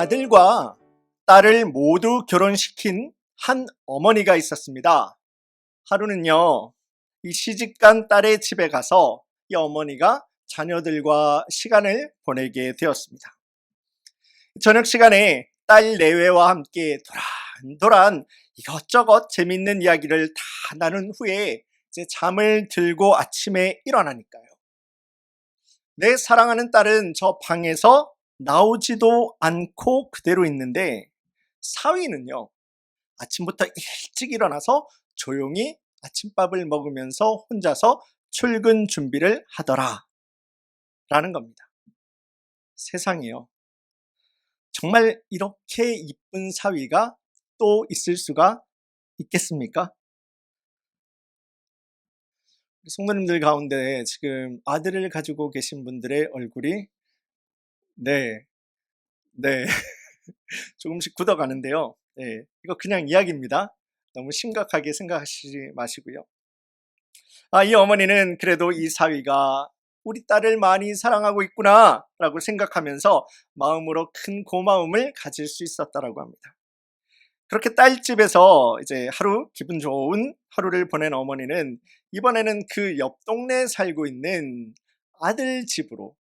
아들과 딸을 모두 결혼시킨 한 어머니가 있었습니다. 하루는요, 이 시집간 딸의 집에 가서 이 어머니가 자녀들과 시간을 보내게 되었습니다. 저녁 시간에 딸 내외와 함께 도란도란 이것저것 재밌는 이야기를 다 나눈 후에 이제 잠을 들고 아침에 일어나니까요. 내 사랑하는 딸은 저 방에서 나오지도 않고 그대로 있는데 사위는요, 아침부터 일찍 일어나서 조용히 아침밥을 먹으면서 혼자서 출근 준비를 하더라 라는 겁니다. 세상에요, 정말 이렇게 이쁜 사위가 또 있을 수가 있겠습니까? 성도님들 가운데 지금 아들을 가지고 계신 분들의 얼굴이 네, 네 조금씩 굳어가는데요. 네, 이거 그냥 이야기입니다. 너무 심각하게 생각하시지 마시고요. 이 어머니는 그래도 이 사위가 우리 딸을 많이 사랑하고 있구나 라고 생각하면서 마음으로 큰 고마움을 가질 수 있었다라고 합니다. 그렇게 딸집에서 이제 하루 기분 좋은 하루를 보낸 어머니는 이번에는 그 옆 동네에 살고 있는 아들 집으로,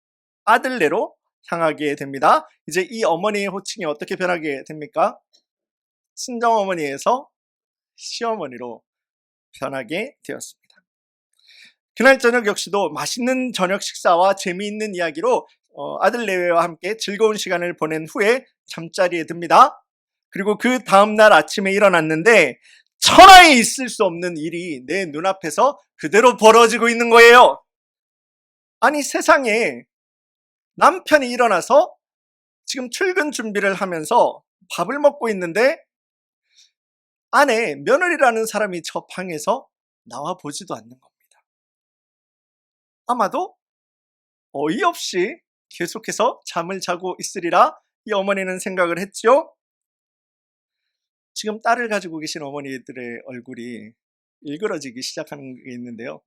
아들네로 향하게 됩니다. 이제 이 어머니의 호칭이 어떻게 변하게 됩니까? 친정어머니에서 시어머니로 변하게 되었습니다. 그날 저녁 역시도 맛있는 저녁 식사와 재미있는 이야기로 아들 내외와 함께 즐거운 시간을 보낸 후에 잠자리에 듭니다. 그리고 그 다음날 아침에 일어났는데 천하에 있을 수 없는 일이 내 눈앞에서 그대로 벌어지고 있는 거예요. 아니, 세상에 남편이 일어나서 지금 출근 준비를 하면서 밥을 먹고 있는데 아내, 며느리라는 사람이 저 방에서 나와 보지도 않는 겁니다. 아마도 어이없이 계속해서 잠을 자고 있으리라 이 어머니는 생각을 했죠. 지금 딸을 가지고 계신 어머니들의 얼굴이 일그러지기 시작하는 게 있는데요.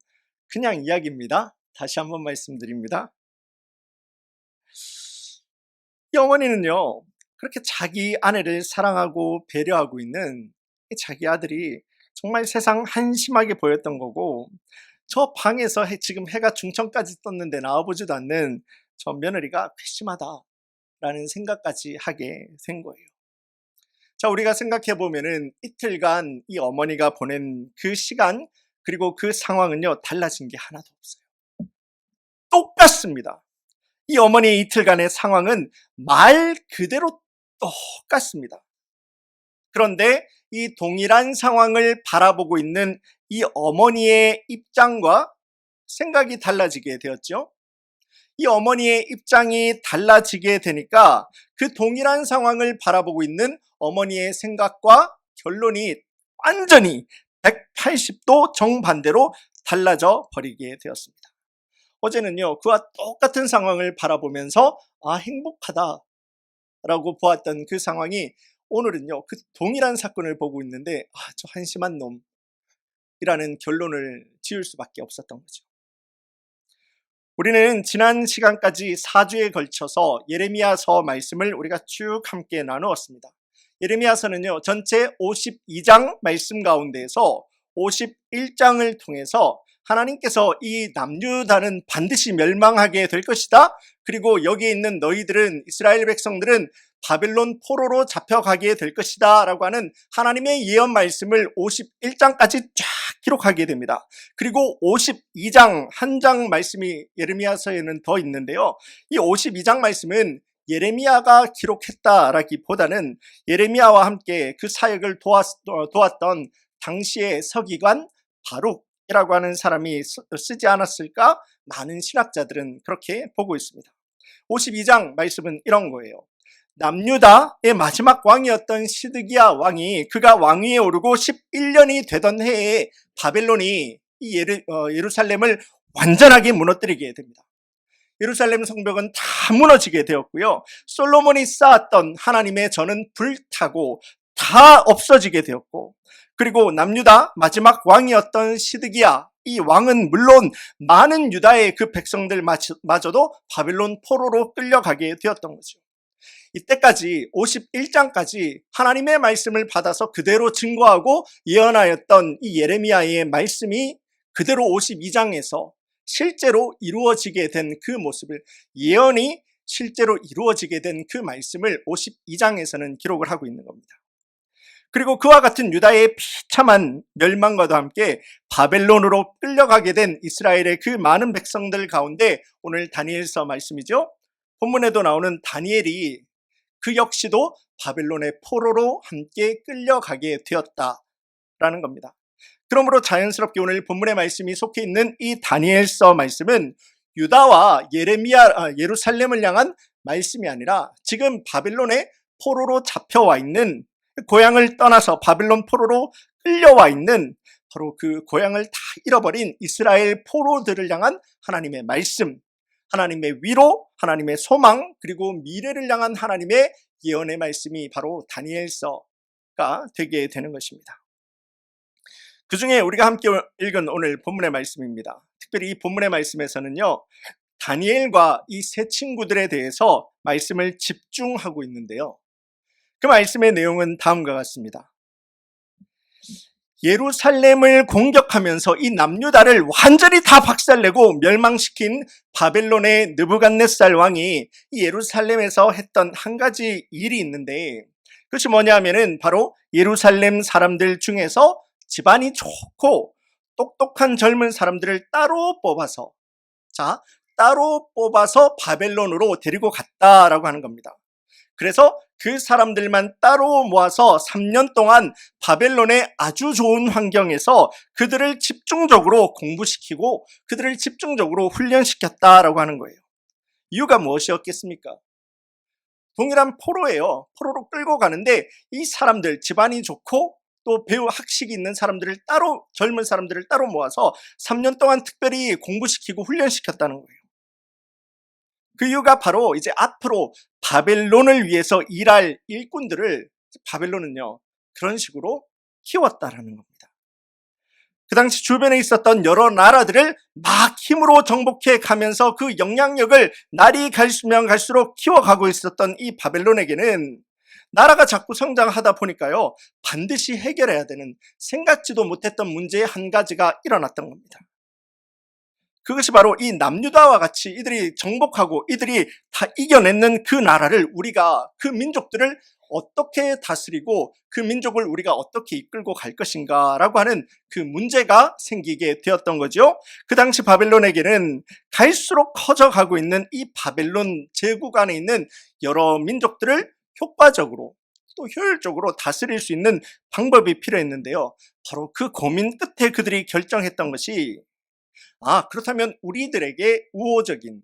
그냥 이야기입니다. 다시 한번 말씀드립니다. 이 어머니는요, 그렇게 자기 아내를 사랑하고 배려하고 있는 자기 아들이 정말 세상 한심하게 보였던 거고, 저 방에서 지금 해가 중천까지 떴는데 나와보지도 않는 저 며느리가 괘씸하다라는 생각까지 하게 된 거예요. 자, 우리가 생각해 보면은 이틀간 이 어머니가 보낸 그 시간 그리고 그 상황은요, 달라진 게 하나도 없어요. 똑같습니다. 이 어머니의 이틀간의 상황은 말 그대로 똑같습니다. 그런데 이 동일한 상황을 바라보고 있는 이 어머니의 입장과 생각이 달라지게 되었죠. 이 어머니의 입장이 달라지게 되니까 그 동일한 상황을 바라보고 있는 어머니의 생각과 결론이 완전히 180도 정반대로 달라져 버리게 되었습니다. 어제는요, 그와 똑같은 상황을 바라보면서 행복하다라고 보았던 그 상황이 오늘은요, 그 동일한 사건을 보고 있는데 저 한심한 놈이라는 결론을 지을 수밖에 없었던 거죠. 우리는 지난 시간까지 4주에 걸쳐서 예레미야서 말씀을 우리가 쭉 함께 나누었습니다. 예레미야서는요, 전체 52장 말씀 가운데에서 51장을 통해서 하나님께서 이 남유다는 반드시 멸망하게 될 것이다. 그리고 여기에 있는 너희들은, 이스라엘 백성들은 바벨론 포로로 잡혀가게 될 것이다 라고 하는 하나님의 예언 말씀을 51장까지 쫙 기록하게 됩니다. 그리고 52장 한 장 말씀이 예레미야서에는 더 있는데요, 이 52장 말씀은 예레미야가 기록했다라기보다는 예레미야와 함께 그 사역을 도왔던 당시의 서기관 바룩이라고 하는 사람이 쓰지 않았을까? 많은 신학자들은 그렇게 보고 있습니다. 52장 말씀은 이런 거예요. 남유다의 마지막 왕이었던 시드기야 왕이, 그가 왕위에 오르고 11년이 되던 해에 바벨론이 이 예루살렘을 완전하게 무너뜨리게 됩니다. 예루살렘 성벽은 다 무너지게 되었고요, 솔로몬이 쌓았던 하나님의 전은 불타고 다 없어지게 되었고, 그리고 남유다 마지막 왕이었던 시드기야, 이 왕은 물론 많은 유다의 그 백성들마저도 바벨론 포로로 끌려가게 되었던 거죠. 이때까지 51장까지 하나님의 말씀을 받아서 그대로 증거하고 예언하였던 이 예레미야의 말씀이 그대로 52장에서 실제로 이루어지게 된 그 모습을, 예언이 실제로 이루어지게 된 그 말씀을 52장에서는 기록을 하고 있는 겁니다. 그리고 그와 같은 유다의 비참한 멸망과도 함께 바벨론으로 끌려가게 된 이스라엘의 그 많은 백성들 가운데 오늘 다니엘서 말씀이죠. 본문에도 나오는 다니엘이 그 역시도 바벨론의 포로로 함께 끌려가게 되었다라는 겁니다. 그러므로 자연스럽게 오늘 본문의 말씀이 속해 있는 이 다니엘서 말씀은 유다와 예루살렘을 향한 말씀이 아니라 지금 바벨론의 포로로 잡혀와 있는, 고향을 떠나서 바벨론 포로로 끌려와 있는 바로 그 고향을 다 잃어버린 이스라엘 포로들을 향한 하나님의 말씀, 하나님의 위로, 하나님의 소망, 그리고 미래를 향한 하나님의 예언의 말씀이 바로 다니엘서가 되게 되는 것입니다. 그 중에 우리가 함께 읽은 오늘 본문의 말씀입니다. 특별히 이 본문의 말씀에서는요, 다니엘과 이 세 친구들에 대해서 말씀을 집중하고 있는데요. 그 말씀의 내용은 다음과 같습니다. 예루살렘을 공격하면서 이 남유다를 완전히 다 박살내고 멸망시킨 바벨론의 느부갓네살 왕이 이 예루살렘에서 했던 한 가지 일이 있는데, 그것이 뭐냐 하면은 바로 예루살렘 사람들 중에서 집안이 좋고 똑똑한 젊은 사람들을 따로 뽑아서 바벨론으로 데리고 갔다라고 하는 겁니다. 그래서 그 사람들만 따로 모아서 3년 동안 바벨론의 아주 좋은 환경에서 그들을 집중적으로 공부시키고 그들을 집중적으로 훈련시켰다라고 하는 거예요. 이유가 무엇이었겠습니까? 동일한 포로예요. 포로로 끌고 가는데 이 사람들, 집안이 좋고 또 배우 학식이 있는 사람들을 따로, 젊은 사람들을 따로 모아서 3년 동안 특별히 공부시키고 훈련시켰다는 거예요. 그 이유가 바로 이제 앞으로 바벨론을 위해서 일할 일꾼들을 바벨론은요, 그런 식으로 키웠다라는 겁니다. 그 당시 주변에 있었던 여러 나라들을 막 힘으로 정복해 가면서 그 영향력을 날이 갈수면 갈수록 키워가고 있었던 이 바벨론에게는 나라가 자꾸 성장하다 보니까요, 반드시 해결해야 되는, 생각지도 못했던 문제 한 가지가 일어났던 겁니다. 그것이 바로 이 남유다와 같이 이들이 정복하고 이들이 다 이겨내는 그 나라를, 우리가 그 민족들을 어떻게 다스리고 그 민족을 우리가 어떻게 이끌고 갈 것인가 라고 하는 그 문제가 생기게 되었던 거죠. 그 당시 바벨론에게는 갈수록 커져가고 있는 이 바벨론 제국 안에 있는 여러 민족들을 효과적으로 또 효율적으로 다스릴 수 있는 방법이 필요했는데요. 바로 그 고민 끝에 그들이 결정했던 것이, 그렇다면 우리들에게 우호적인,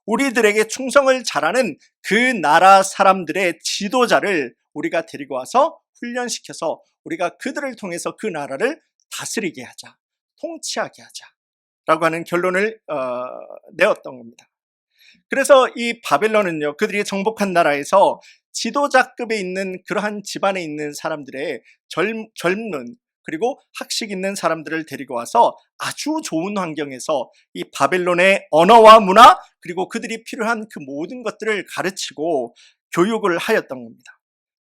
우리들에게 충성을 잘하는 그 나라 사람들의 지도자를 우리가 데리고 와서 훈련시켜서 우리가 그들을 통해서 그 나라를 다스리게 하자, 통치하게 하자 라고 하는 결론을 내었던 겁니다. 그래서 이 바벨론은요, 그들이 정복한 나라에서 지도자급에 있는 그러한 집안에 있는 사람들의 젊은 그리고 학식 있는 사람들을 데리고 와서 아주 좋은 환경에서 이 바벨론의 언어와 문화, 그리고 그들이 필요한 그 모든 것들을 가르치고 교육을 하였던 겁니다.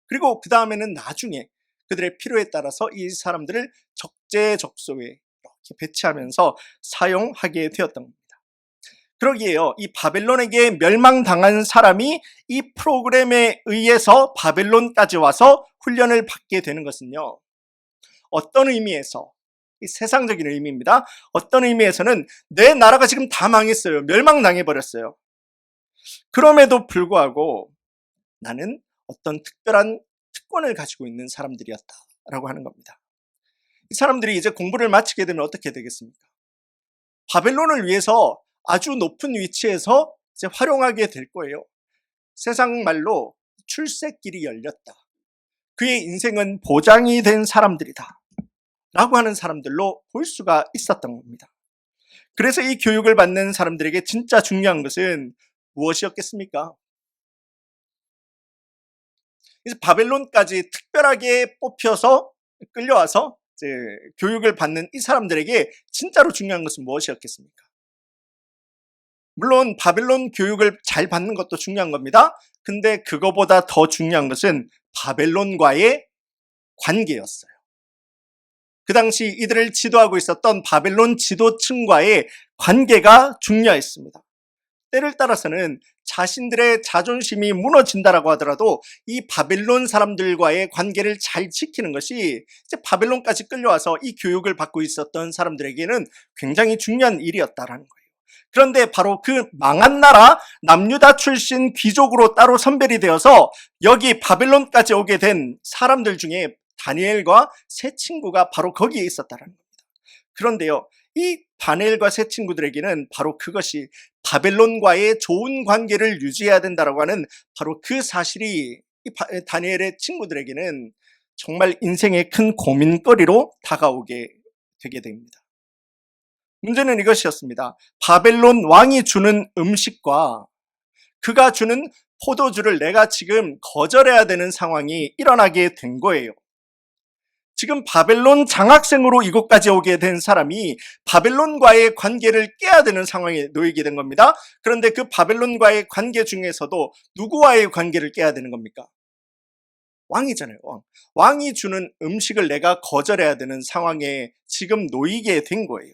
그리고 그 다음에는 나중에 그들의 필요에 따라서 이 사람들을 적재적소에 이렇게 배치하면서 사용하게 되었던 겁니다. 그러기에요, 이 바벨론에게 멸망당한 사람이 이 프로그램에 의해서 바벨론까지 와서 훈련을 받게 되는 것은요, 어떤 의미에서, 이 세상적인 의미입니다. 어떤 의미에서는 내 나라가 지금 다 망했어요. 멸망당해버렸어요. 그럼에도 불구하고 나는 어떤 특별한 특권을 가지고 있는 사람들이었다라고 하는 겁니다. 이 사람들이 이제 공부를 마치게 되면 어떻게 되겠습니까? 바벨론을 위해서 아주 높은 위치에서 이제 활용하게 될 거예요. 세상 말로 출세길이 열렸다. 그의 인생은 보장이 된 사람들이다 라고 하는 사람들로 볼 수가 있었던 겁니다. 그래서 이 교육을 받는 사람들에게 진짜 중요한 것은 무엇이었겠습니까? 이제 바벨론까지 특별하게 뽑혀서 끌려와서 이제 교육을 받는 이 사람들에게 진짜로 중요한 것은 무엇이었겠습니까? 물론 바벨론 교육을 잘 받는 것도 중요한 겁니다. 근데 그거보다 더 중요한 것은 바벨론과의 관계였어요. 그 당시 이들을 지도하고 있었던 바벨론 지도층과의 관계가 중요했습니다. 때를 따라서는 자신들의 자존심이 무너진다라고 하더라도 이 바벨론 사람들과의 관계를 잘 지키는 것이 이제 바벨론까지 끌려와서 이 교육을 받고 있었던 사람들에게는 굉장히 중요한 일이었다라는 거예요. 그런데 바로 그 망한 나라 남유다 출신 귀족으로 따로 선별이 되어서 여기 바벨론까지 오게 된 사람들 중에 다니엘과 세 친구가 바로 거기에 있었다는 겁니다. 그런데요, 이 다니엘과 세 친구들에게는 바로 그것이 바벨론과의 좋은 관계를 유지해야 된다라고 하는 바로 그 사실이 이 다니엘의 친구들에게는 정말 인생의 큰 고민거리로 다가오게 되게 됩니다. 문제는 이것이었습니다. 바벨론 왕이 주는 음식과 그가 주는 포도주를 내가 지금 거절해야 되는 상황이 일어나게 된 거예요. 지금 바벨론 장학생으로 이곳까지 오게 된 사람이 바벨론과의 관계를 깨야 되는 상황에 놓이게 된 겁니다. 그런데 그 바벨론과의 관계 중에서도 누구와의 관계를 깨야 되는 겁니까? 왕이잖아요. 왕이 주는 음식을 내가 거절해야 되는 상황에 지금 놓이게 된 거예요.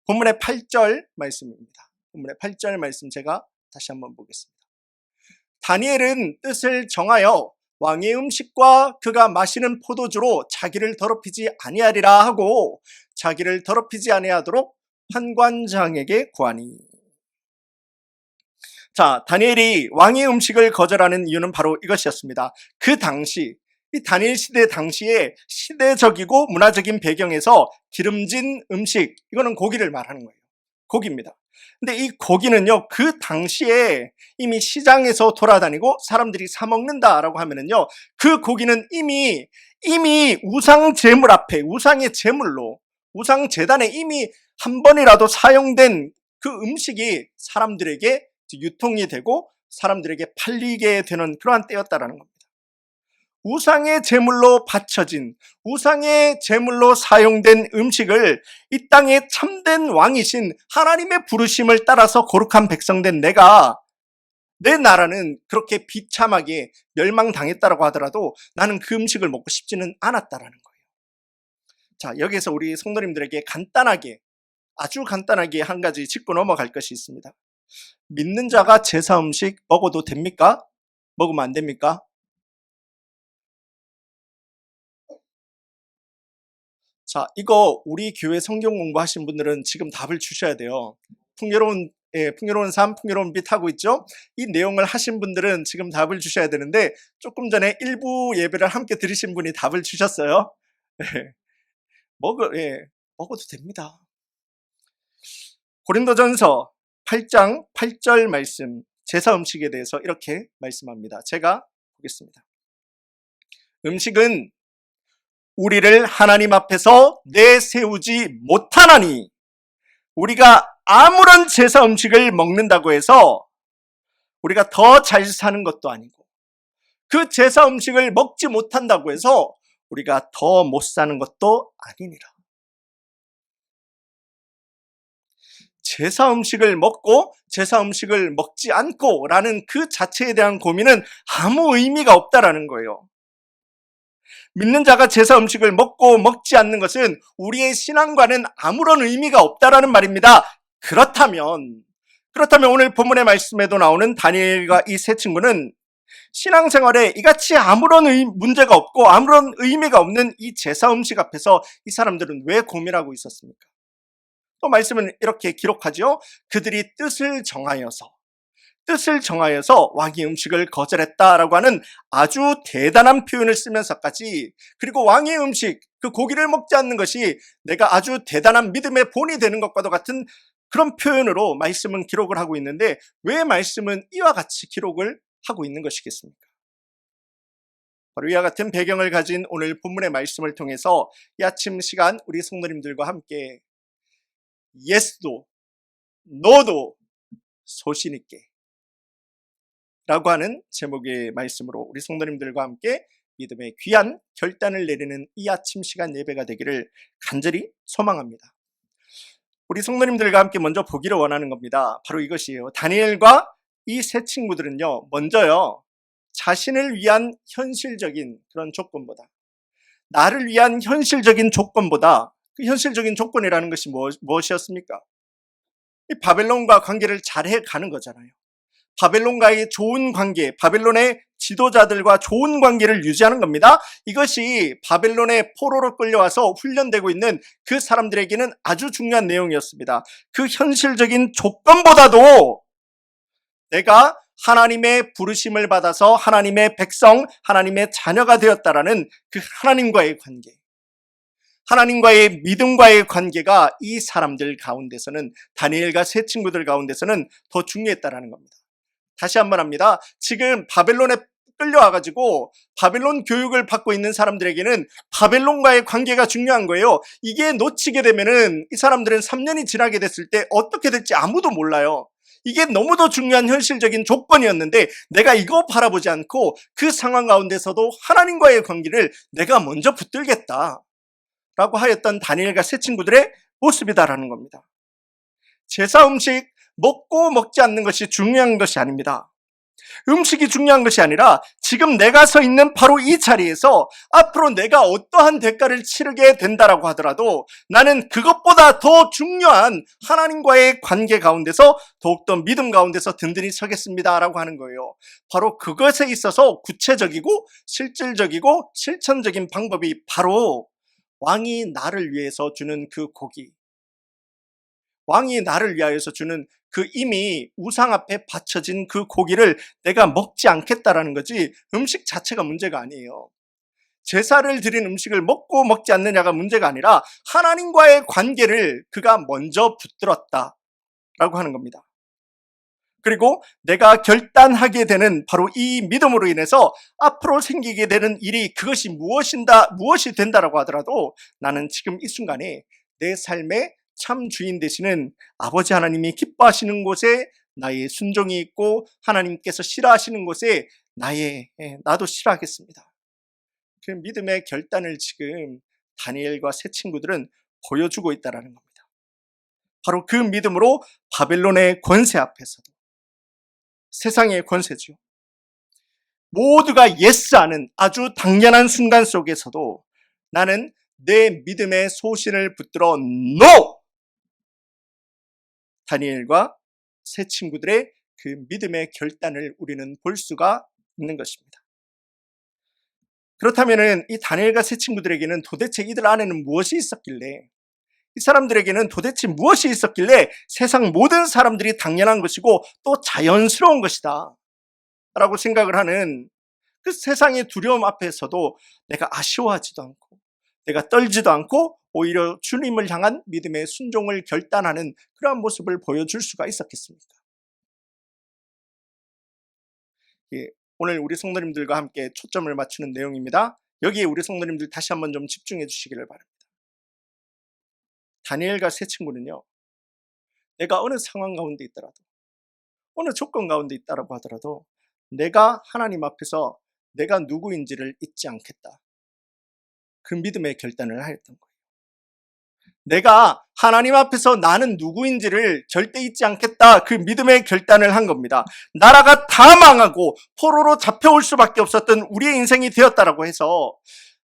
본문의 8절 말씀입니다. 본문의 8절 말씀 제가 다시 한번 보겠습니다. 다니엘은 뜻을 정하여 왕의 음식과 그가 마시는 포도주로 자기를 더럽히지 아니하리라 하고 자기를 더럽히지 아니하도록 환관장에게 구하니. 자, 다니엘이 왕의 음식을 거절하는 이유는 바로 이것이었습니다. 그 당시 이 다니엘 시대 당시에 시대적이고 문화적인 배경에서 기름진 음식, 이거는 고기를 말하는 거예요. 고기입니다. 근데 이 고기는요, 그 당시에 이미 시장에서 돌아다니고 사람들이 사 먹는다라고 하면은요, 그 고기는 이미 우상 제물 앞에, 우상의 제물로, 우상 제단에 이미 한 번이라도 사용된 그 음식이 사람들에게 유통이 되고 사람들에게 팔리게 되는 그러한 때였다라는 겁니다. 우상의 제물로 바쳐진, 우상의 제물로 사용된 음식을 이 땅에 참된 왕이신 하나님의 부르심을 따라서 거룩한 백성된 내가, 내 나라는 그렇게 비참하게 멸망당했다라고 하더라도 나는 그 음식을 먹고 싶지는 않았다라는 거예요. 자, 여기서 우리 성도님들에게 간단하게, 아주 간단하게 한 가지 짚고 넘어갈 것이 있습니다. 믿는 자가 제사 음식 먹어도 됩니까? 먹으면 안 됩니까? 자, 이거 우리 교회 성경 공부하신 분들은 지금 답을 주셔야 돼요. 풍요로운 삶, 풍요로운 빛 하고 있죠? 이 내용을 하신 분들은 지금 답을 주셔야 되는데 조금 전에 일부 예배를 함께 들으신 분이 답을 주셨어요. 먹어도 됩니다. 고린도전서 8장 8절 말씀, 제사 음식에 대해서 이렇게 말씀합니다. 제가 보겠습니다. 음식은 우리를 하나님 앞에서 내세우지 못하나니, 우리가 아무런 제사 음식을 먹는다고 해서 우리가 더 잘 사는 것도 아니고, 그 제사 음식을 먹지 못한다고 해서 우리가 더 못 사는 것도 아니니라. 제사 음식을 먹고 제사 음식을 먹지 않고 라는 그 자체에 대한 고민은 아무 의미가 없다라는 거예요. 믿는 자가 제사 음식을 먹고 먹지 않는 것은 우리의 신앙과는 아무런 의미가 없다라는 말입니다. 그렇다면 오늘 본문의 말씀에도 나오는 다니엘과 이 세 친구는 신앙생활에 이같이 아무런 문제가 없고 아무런 의미가 없는 이 제사 음식 앞에서 이 사람들은 왜 고민하고 있었습니까? 또 말씀은 이렇게 기록하죠. 그들이 뜻을 정하여서 왕의 음식을 거절했다라고 하는 아주 대단한 표현을 쓰면서까지, 그리고 왕의 음식, 그 고기를 먹지 않는 것이 내가 아주 대단한 믿음의 본이 되는 것과도 같은 그런 표현으로 말씀은 기록을 하고 있는데, 왜 말씀은 이와 같이 기록을 하고 있는 것이겠습니까? 바로 이와 같은 배경을 가진 오늘 본문의 말씀을 통해서 이 아침 시간 우리 성도님들과 함께 예스도 노도 소신 있게 라고 하는 제목의 말씀으로 우리 성도님들과 함께 믿음의 귀한 결단을 내리는 이 아침 시간 예배가 되기를 간절히 소망합니다. 우리 성도님들과 함께 먼저 보기를 원하는 겁니다. 바로 이것이에요. 다니엘과 이 세 친구들은요, 먼저요, 자신을 위한 현실적인 그런 조건보다, 나를 위한 현실적인 조건보다, 그 현실적인 조건이라는 것이 무엇이었습니까? 이 바벨론과 관계를 잘해 가는 거잖아요. 바벨론과의 좋은 관계, 바벨론의 지도자들과 좋은 관계를 유지하는 겁니다. 이것이 바벨론의 포로로 끌려와서 훈련되고 있는 그 사람들에게는 아주 중요한 내용이었습니다. 그 현실적인 조건보다도 내가 하나님의 부르심을 받아서 하나님의 백성, 하나님의 자녀가 되었다라는 그 하나님과의 관계, 하나님과의 믿음과의 관계가 이 사람들 가운데서는, 다니엘과 세 친구들 가운데서는 더 중요했다라는 겁니다. 다시 한번 합니다. 지금 바벨론에 끌려와가지고 바벨론 교육을 받고 있는 사람들에게는 바벨론과의 관계가 중요한 거예요. 이게 놓치게 되면은 이 사람들은 3년이 지나게 됐을 때 어떻게 될지 아무도 몰라요. 이게 너무도 중요한 현실적인 조건이었는데 내가 이거 바라보지 않고 그 상황 가운데서도 하나님과의 관계를 내가 먼저 붙들겠다 라고 하였던 다니엘과 세 친구들의 모습이다라는 겁니다. 제사 음식 먹고 먹지 않는 것이 중요한 것이 아닙니다. 음식이 중요한 것이 아니라 지금 내가 서 있는 바로 이 자리에서 앞으로 내가 어떠한 대가를 치르게 된다라고 하더라도 나는 그것보다 더 중요한 하나님과의 관계 가운데서 더욱더 믿음 가운데서 든든히 서겠습니다라고 하는 거예요. 바로 그것에 있어서 구체적이고 실질적이고 실천적인 방법이 바로 왕이 나를 위해서 주는 그 고기, 왕이 나를 위하여서 주는 그 이미 우상 앞에 바쳐진 그 고기를 내가 먹지 않겠다라는 거지, 음식 자체가 문제가 아니에요. 제사를 드린 음식을 먹고 먹지 않느냐가 문제가 아니라 하나님과의 관계를 그가 먼저 붙들었다라고 하는 겁니다. 그리고 내가 결단하게 되는 바로 이 믿음으로 인해서 앞으로 생기게 되는 일이 그것이 무엇이 된다라고 하더라도 나는 지금 이 순간에 내 삶의 참 주인 되시는 아버지 하나님이 기뻐하시는 곳에 나의 순종이 있고 하나님께서 싫어하시는 곳에 나도 싫어하겠습니다. 그 믿음의 결단을 지금 다니엘과 세 친구들은 보여주고 있다는 겁니다. 바로 그 믿음으로 바벨론의 권세 앞에서도, 세상의 권세죠, 모두가 예스하는 아주 당연한 순간 속에서도 나는 내 믿음의 소신을 붙들어 NO! 다니엘과 세 친구들의 그 믿음의 결단을 우리는 볼 수가 있는 것입니다. 그렇다면 이 다니엘과 세 친구들에게는 도대체 이들 안에는 무엇이 있었길래, 이 사람들에게는 도대체 무엇이 있었길래 세상 모든 사람들이 당연한 것이고 또 자연스러운 것이다 라고 생각을 하는 그 세상의 두려움 앞에서도 내가 아쉬워하지도 않고 내가 떨지도 않고 오히려 주님을 향한 믿음의 순종을 결단하는 그러한 모습을 보여줄 수가 있었겠습니까? 오늘 우리 성도님들과 함께 초점을 맞추는 내용입니다. 여기에 우리 성도님들 다시 한번 좀 집중해 주시기를 바랍니다. 다니엘과 세 친구는요, 내가 어느 상황 가운데 있더라도, 어느 조건 가운데 있다라고 하더라도 내가 하나님 앞에서 내가 누구인지를 잊지 않겠다, 그 믿음의 결단을 하였던 거예요. 내가 하나님 앞에서 나는 누구인지를 절대 잊지 않겠다, 그 믿음의 결단을 한 겁니다. 나라가 다 망하고 포로로 잡혀올 수밖에 없었던 우리의 인생이 되었다라고 해서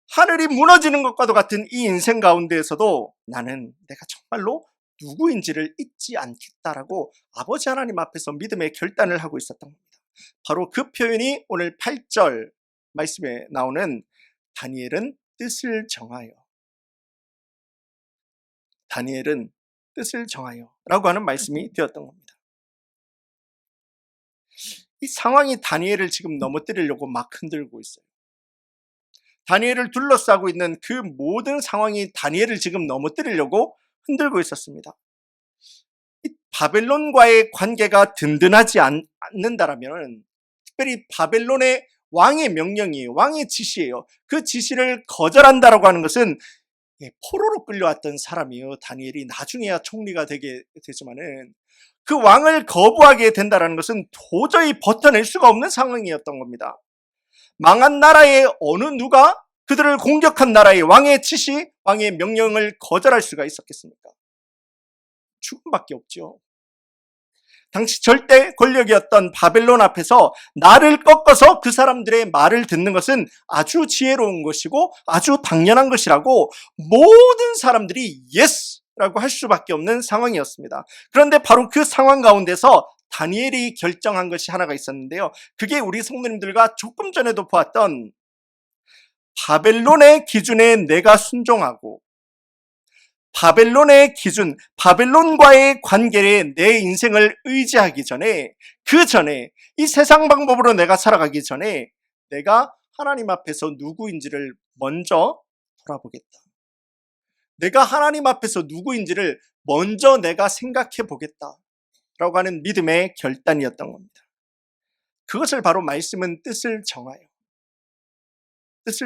하늘이 무너지는 것과도 같은 이 인생 가운데에서도 나는 내가 정말로 누구인지를 잊지 않겠다라고 아버지 하나님 앞에서 믿음의 결단을 하고 있었던 겁니다. 바로 그 표현이 오늘 8절 말씀에 나오는 다니엘은 뜻을 정하여, 다니엘은 뜻을 정하여 라고 하는 말씀이 되었던 겁니다. 이 상황이 다니엘을 지금 넘어뜨리려고 막 흔들고 있어요. 다니엘을 둘러싸고 있는 그 모든 상황이 다니엘을 지금 넘어뜨리려고 흔들고 있었습니다. 이 바벨론과의 관계가 든든하지 않는다라면, 특별히 바벨론의 왕의 명령이에요. 왕의 지시예요. 그 지시를 거절한다라고 하는 것은 포로로 끌려왔던 사람이에요. 다니엘이 나중에야 총리가 되게 되지만은 그 왕을 거부하게 된다는 것은 도저히 버텨낼 수가 없는 상황이었던 겁니다. 망한 나라의 어느 누가 그들을 공격한 나라의 왕의 지시, 왕의 명령을 거절할 수가 있었겠습니까? 죽음밖에 없죠. 당시 절대 권력이었던 바벨론 앞에서 나를 꺾어서 그 사람들의 말을 듣는 것은 아주 지혜로운 것이고 아주 당연한 것이라고 모든 사람들이 예스라고 할 수밖에 없는 상황이었습니다. 그런데 바로 그 상황 가운데서 다니엘이 결정한 것이 하나가 있었는데요. 그게 우리 성도님들과 조금 전에도 보았던 바벨론의 기준에 내가 순종하고 바벨론의 기준, 바벨론과의 관계에 내 인생을 의지하기 전에, 그 전에 이 세상 방법으로 내가 살아가기 전에 내가 하나님 앞에서 누구인지를 먼저 돌아보겠다. 내가 하나님 앞에서 누구인지를 먼저 내가 생각해 보겠다 라고 하는 믿음의 결단이었던 겁니다. 그것을 바로 말씀은 뜻을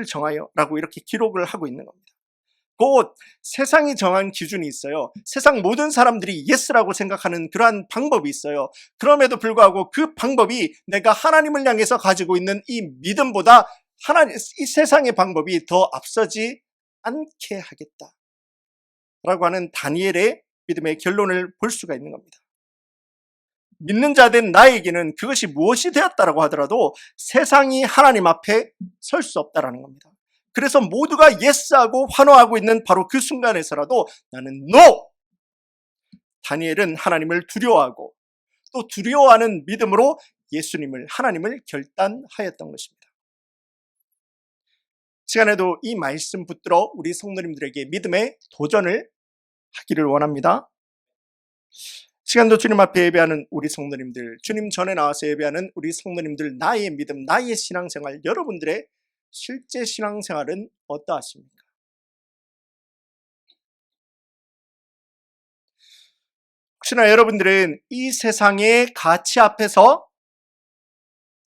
정하여 라고 이렇게 기록을 하고 있는 겁니다. 곧 세상이 정한 기준이 있어요. 세상 모든 사람들이 예스라고 생각하는 그러한 방법이 있어요. 그럼에도 불구하고 그 방법이 내가 하나님을 향해서 가지고 있는 이 믿음보다 이 세상의 방법이 더 앞서지 않게 하겠다 라고 하는 다니엘의 믿음의 결론을 볼 수가 있는 겁니다. 믿는 자 된 나에게는 그것이 무엇이 되었다라고 하더라도 세상이 하나님 앞에 설 수 없다라는 겁니다. 그래서 모두가 예스하고 환호하고 있는 바로 그 순간에서라도 나는 NO! 다니엘은 하나님을 두려워하고 또 두려워하는 믿음으로 예수님을, 하나님을 결단하였던 것입니다. 시간에도 이 말씀 붙들어 우리 성도님들에게 믿음의 도전을 하기를 원합니다. 시간도 주님 앞에 예배하는 우리 성도님들, 주님 전에 나와서 예배하는 우리 성도님들, 나의 믿음, 나의 신앙생활, 여러분들의 실제 신앙생활은 어떠하십니까? 혹시나 여러분들은 이 세상의 가치 앞에서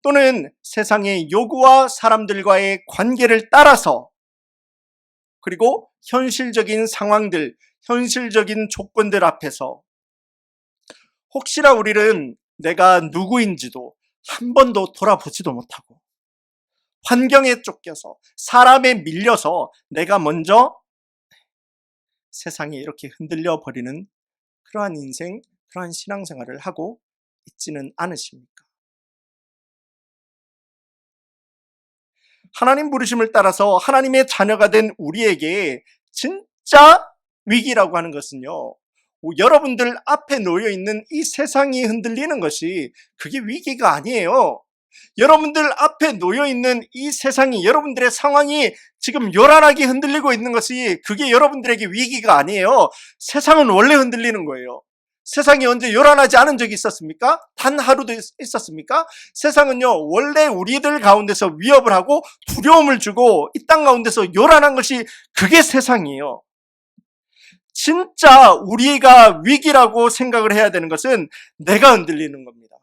또는 세상의 요구와 사람들과의 관계를 따라서 그리고 현실적인 상황들, 현실적인 조건들 앞에서 혹시나 우리는 내가 누구인지도 한 번도 돌아보지도 못하고 환경에 쫓겨서 사람에 밀려서 내가 먼저 세상에 이렇게 흔들려 버리는 그러한 인생, 그러한 신앙생활을 하고 있지는 않으십니까? 하나님 부르심을 따라서 하나님의 자녀가 된 우리에게 진짜 위기라고 하는 것은요, 여러분들 앞에 놓여 있는 이 세상이 흔들리는 것이 그게 위기가 아니에요. 여러분들 앞에 놓여 있는 이 세상이, 여러분들의 상황이 지금 요란하게 흔들리고 있는 것이 그게 여러분들에게 위기가 아니에요. 세상은 원래 흔들리는 거예요. 세상이 언제 요란하지 않은 적이 있었습니까? 단 하루도 있었습니까? 세상은요, 원래 우리들 가운데서 위협을 하고 두려움을 주고 이 땅 가운데서 요란한 것이 그게 세상이에요. 진짜 우리가 위기라고 생각을 해야 되는 것은 내가 흔들리는 겁니다.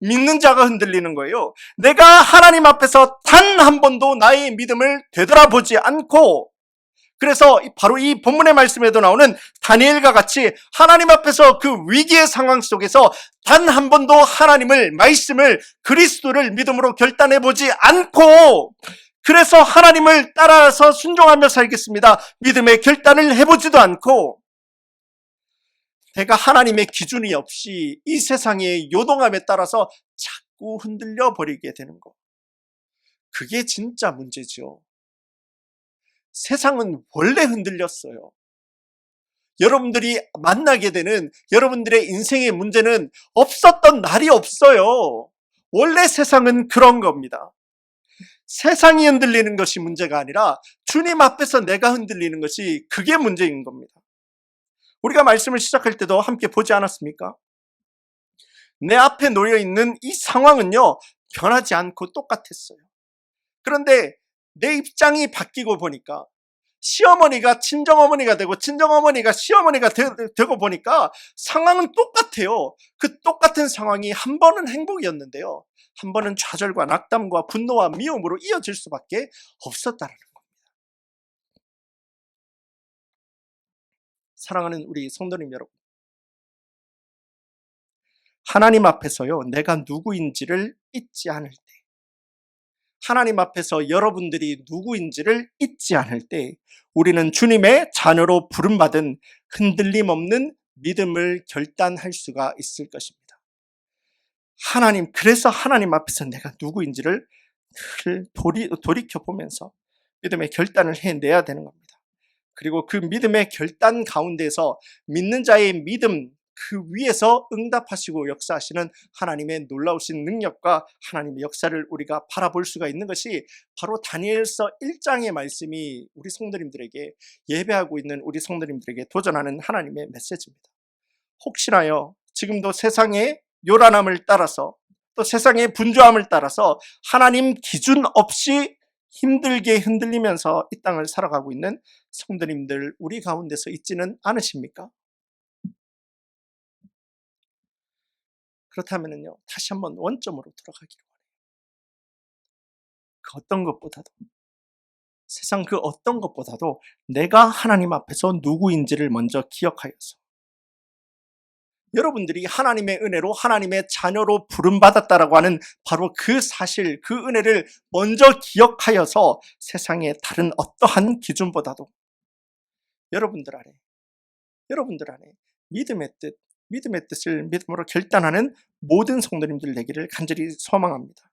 믿는 자가 흔들리는 거예요. 내가 하나님 앞에서 단 한 번도 나의 믿음을 되돌아보지 않고, 그래서 바로 이 본문의 말씀에도 나오는 다니엘과 같이 하나님 앞에서 그 위기의 상황 속에서 단 한 번도 하나님을, 말씀을, 그리스도를 믿음으로 결단해보지 않고, 그래서 하나님을 따라서 순종하며 살겠습니다, 믿음의 결단을 해보지도 않고, 내가 하나님의 기준이 없이 이 세상의 요동함에 따라서 자꾸 흔들려 버리게 되는 것, 그게 진짜 문제죠. 세상은 원래 흔들렸어요. 여러분들이 만나게 되는 여러분들의 인생의 문제는 없었던 날이 없어요. 원래 세상은 그런 겁니다. 세상이 흔들리는 것이 문제가 아니라 주님 앞에서 내가 흔들리는 것이 그게 문제인 겁니다. 우리가 말씀을 시작할 때도 함께 보지 않았습니까? 내 앞에 놓여 있는 이 상황은요, 변하지 않고 똑같았어요. 그런데 내 입장이 바뀌고 보니까 시어머니가 친정어머니가 되고 친정어머니가 시어머니가 되고 보니까 상황은 똑같아요. 그 똑같은 상황이 한 번은 행복이었는데요, 한 번은 좌절과 낙담과 분노와 미움으로 이어질 수밖에 없었다는 겁니다. 사랑하는 우리 성도님 여러분, 하나님 앞에서요, 내가 누구인지를 잊지 않을 때, 하나님 앞에서 여러분들이 누구인지를 잊지 않을 때 우리는 주님의 자녀로 부름받은 흔들림 없는 믿음을 결단할 수가 있을 것입니다. 그래서 하나님 앞에서 내가 누구인지를 늘 돌이켜보면서 믿음의 결단을 해내야 되는 겁니다. 그리고 그 믿음의 결단 가운데서 믿는 자의 믿음 그 위에서 응답하시고 역사하시는 하나님의 놀라우신 능력과 하나님의 역사를 우리가 바라볼 수가 있는 것이 바로 다니엘서 1장의 말씀이 우리 성도님들에게, 예배하고 있는 우리 성도님들에게 도전하는 하나님의 메시지입니다. 혹시나요, 지금도 세상의 요란함을 따라서, 또 세상의 분주함을 따라서 하나님 기준 없이 힘들게 흔들리면서 이 땅을 살아가고 있는 성도님들 우리 가운데서 있지는 않으십니까? 그렇다면요, 다시 한번 원점으로 돌아가기를 원해요. 그 어떤 것보다도, 세상 그 어떤 것보다도 내가 하나님 앞에서 누구인지를 먼저 기억하여서, 여러분들이 하나님의 은혜로 하나님의 자녀로 부름받았다라고 하는 바로 그 사실, 그 은혜를 먼저 기억하여서 세상의 다른 어떠한 기준보다도 여러분들 안에 믿음의 뜻을 믿음으로 결단하는 모든 성도님들 되기를 간절히 소망합니다.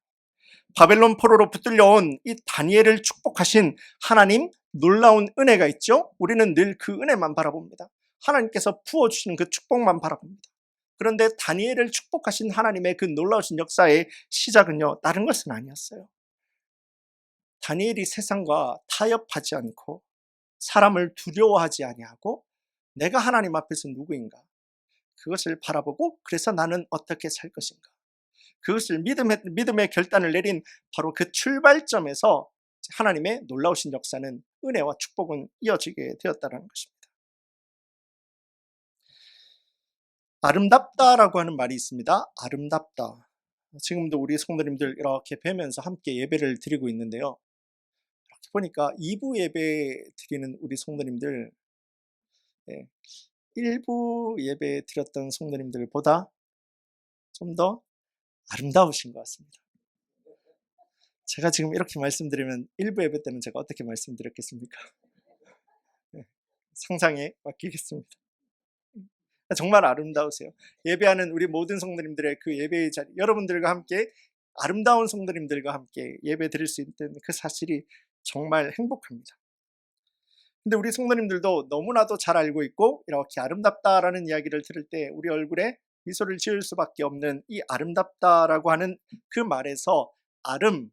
바벨론 포로로 붙들려온 이 다니엘을 축복하신 하나님 놀라운 은혜가 있죠. 우리는 늘 그 은혜만 바라봅니다. 하나님께서 부어주시는 그 축복만 바라봅니다. 그런데 다니엘을 축복하신 하나님의 그 놀라우신 역사의 시작은요, 다른 것은 아니었어요. 다니엘이 세상과 타협하지 않고 사람을 두려워하지 아니하고 내가 하나님 앞에서 누구인가, 그것을 바라보고 그래서 나는 어떻게 살 것인가, 그것을 믿음의 결단을 내린 바로 그 출발점에서 하나님의 놀라우신 역사는, 은혜와 축복은 이어지게 되었다는 것입니다. 아름답다라고 하는 말이 있습니다. 아름답다. 지금도 우리 성도님들 이렇게 뵈면서 함께 예배를 드리고 있는데요, 이렇게 보니까 2부 예배 드리는 우리 성도님들, 1부 예배 드렸던 성도님들보다 좀 더 아름다우신 것 같습니다. 제가 지금 이렇게 말씀드리면 1부 예배 때는 제가 어떻게 말씀드렸겠습니까? 상상에 맡기겠습니다. 정말 아름다우세요. 예배하는 우리 모든 성도님들의 그 예배의 자리, 여러분들과 함께, 아름다운 성도님들과 함께 예배 드릴 수 있는 그 사실이 정말 행복합니다. 근데 우리 성도님들도 너무나도 잘 알고 있고 이렇게 아름답다라는 이야기를 들을 때 우리 얼굴에 미소를 지을 수밖에 없는 이 아름답다라고 하는 그 말에서 아름이라고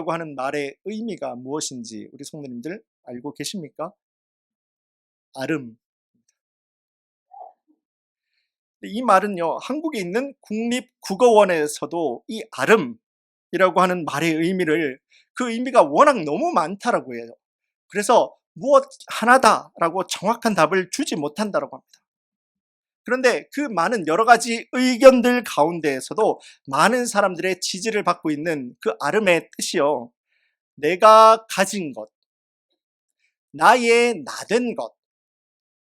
하는 말의 의미가 무엇인지 우리 성도님들 알고 계십니까? 아름. 이 말은요, 한국에 있는 국립국어원에서도 이 아름이라고 하는 말의 의미를, 그 의미가 워낙 너무 많다라고 해요. 그래서 무엇 하나다라고 정확한 답을 주지 못한다라고 합니다. 그런데 그 많은 여러 가지 의견들 가운데에서도 많은 사람들의 지지를 받고 있는 그 아름의 뜻이요, 내가 가진 것, 나의 나된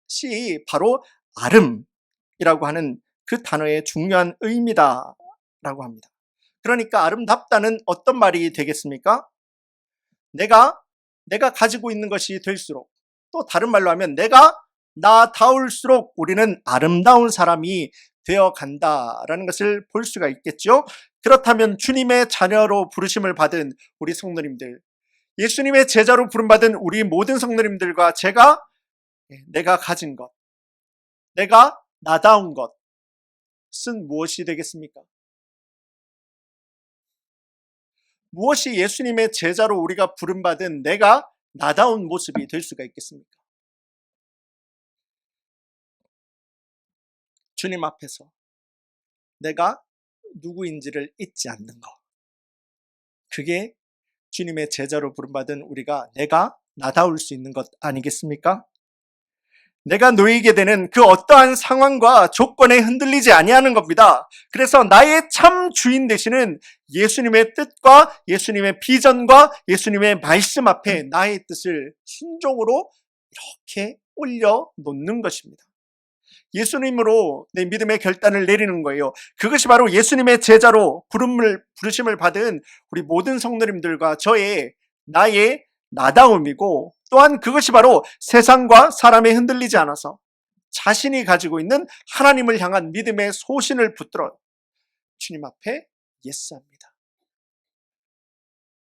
것이 바로 아름이라고 하는 그 단어의 중요한 의미다라고 합니다. 그러니까 아름답다는 어떤 말이 되겠습니까? 내가 가지고 있는 것이 될수록, 또 다른 말로 하면 내가 나다울수록 우리는 아름다운 사람이 되어 간다라는 것을 볼 수가 있겠죠. 그렇다면 주님의 자녀로 부르심을 받은 우리 성도님들, 예수님의 제자로 부름받은 우리 모든 성도님들과 제가 내가 가진 것, 내가 나다운 것은 무엇이 되겠습니까? 무엇이 예수님의 제자로 우리가 부름받은 내가 나다운 모습이 될 수가 있겠습니까? 주님 앞에서 내가 누구인지를 잊지 않는 것, 그게 주님의 제자로 부름받은 우리가 내가 나다울 수 있는 것 아니겠습니까? 내가 놓이게 되는 그 어떠한 상황과 조건에 흔들리지 아니하는 겁니다. 그래서 나의 참 주인 되시는 예수님의 뜻과 예수님의 비전과 예수님의 말씀 앞에 나의 뜻을 순종으로 이렇게 올려놓는 것입니다. 예수님으로 내 믿음의 결단을 내리는 거예요. 그것이 바로 예수님의 제자로 부르심을 받은 우리 모든 성도님들과 나의 나다움이고, 또한 그것이 바로 세상과 사람에 흔들리지 않아서 자신이 가지고 있는 하나님을 향한 믿음의 소신을 붙들어 주님 앞에 예스합니다.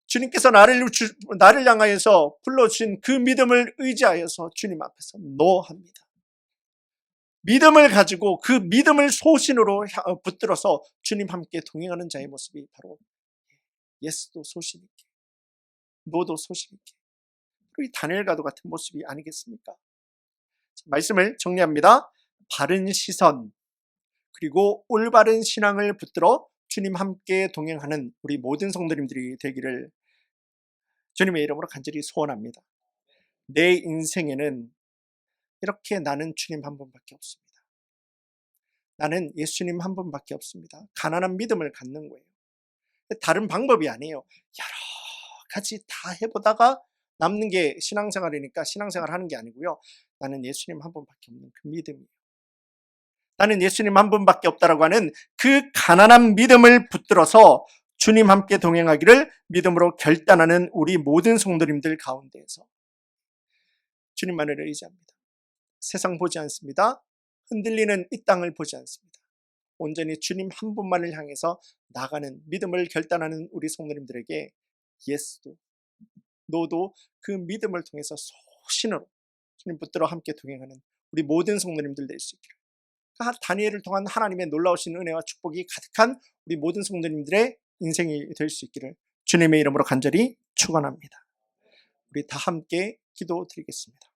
주님께서 나를 향하여서 불러주신 그 믿음을 의지하여서 주님 앞에서 노합니다. 믿음을 가지고 그 믿음을 소신으로 붙들어서 주님 함께 동행하는 자의 모습이 바로 예스도 소신 있게, 노도 소신 있게, 우리 다니엘과도 같은 모습이 아니겠습니까? 말씀을 정리합니다. 바른 시선, 그리고 올바른 신앙을 붙들어 주님 함께 동행하는 우리 모든 성도님들이 되기를 주님의 이름으로 간절히 소원합니다. 내 인생에는 이렇게 나는 주님 한 분밖에 없습니다. 나는 예수님 한 분밖에 없습니다. 가난한 믿음을 갖는 거예요. 다른 방법이 아니에요. 여러 가지 다 해보다가 남는 게 신앙생활이니까 신앙생활 하는 게 아니고요. 나는 예수님 한 분밖에 없는 그 믿음이에요. 나는 예수님 한 분밖에 없다라고 하는 그 가난한 믿음을 붙들어서 주님 함께 동행하기를 믿음으로 결단하는 우리 모든 성도님들 가운데에서 주님만을 의지합니다. 세상 보지 않습니다. 흔들리는 이 땅을 보지 않습니다. 온전히 주님 한 분만을 향해서 나가는 믿음을 결단하는 우리 성도님들에게 예스도 노도 그 믿음을 통해서 소신으로 주님 붙들어 함께 동행하는 우리 모든 성도님들 될 수 있기를, 다니엘을 통한 하나님의 놀라우신 은혜와 축복이 가득한 우리 모든 성도님들의 인생이 될 수 있기를 주님의 이름으로 간절히 축원합니다. 우리 다 함께 기도드리겠습니다.